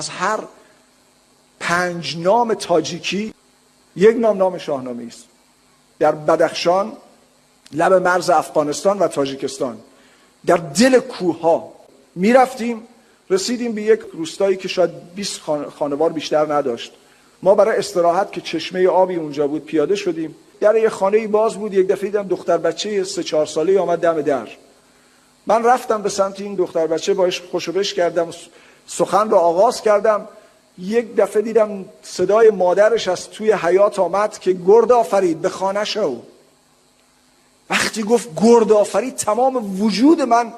از هر 5 نام تاجیکی 1 نام شاهنامه است. در بدخشان، لب مرز افغانستان و تاجیکستان، در دل کوه‌ها می رفتیم، رسیدیم به یک روستایی که شاید 20 خانوار بیشتر نداشت. ما برای استراحت که چشمه آبی اونجا بود پیاده شدیم. در یه خانه‌ای باز بود. یک دفعه دیدم دختر بچه 3-4 ساله‌ای آمد دم در. من رفتم به سمت این دختر بچه، باهاش خوشو بش کردم، سخن رو آغاز کردم. یک دفعه دیدم صدای مادرش از توی حیاط آمد که گرد آفرید، به خانه شو. وقتی گفت گرد آفرید، تمام وجود من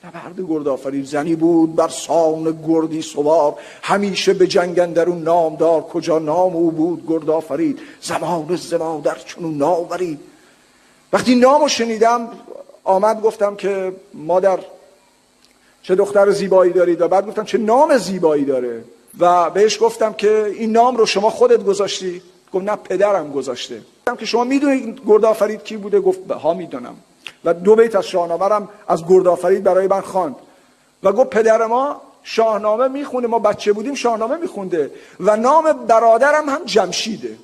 نبرد گرد آفرید. زنی بود بر سان گردی سوار، همیشه به جنگ اندرون نامدار. کجا نام او بود گرد آفرید، زمان ز مادر چنو ناورید. وقتی نامو شنیدم آمد گفتم که مادر چه دختر زیبایی دارید، و بعد گفتم چه نام زیبایی داره، و بهش گفتم که این نام رو شما خودت گذاشتی؟ گفت نه پدرم گذاشته. گفتم که شما میدونید گرد آفرید کی بوده؟ گفت ها میدونم، و 2 بیت از شاهنامه از گرد آفرید برای من خواند و گفت پدر ما شاهنامه میخونه، ما بچه بودیم شاهنامه میخونده و نام برادرم هم جمشیده.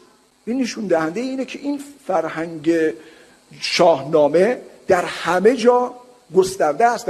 این نشون دهنده اینه که این فرهنگ شاهنامه در همه جا گسترده است.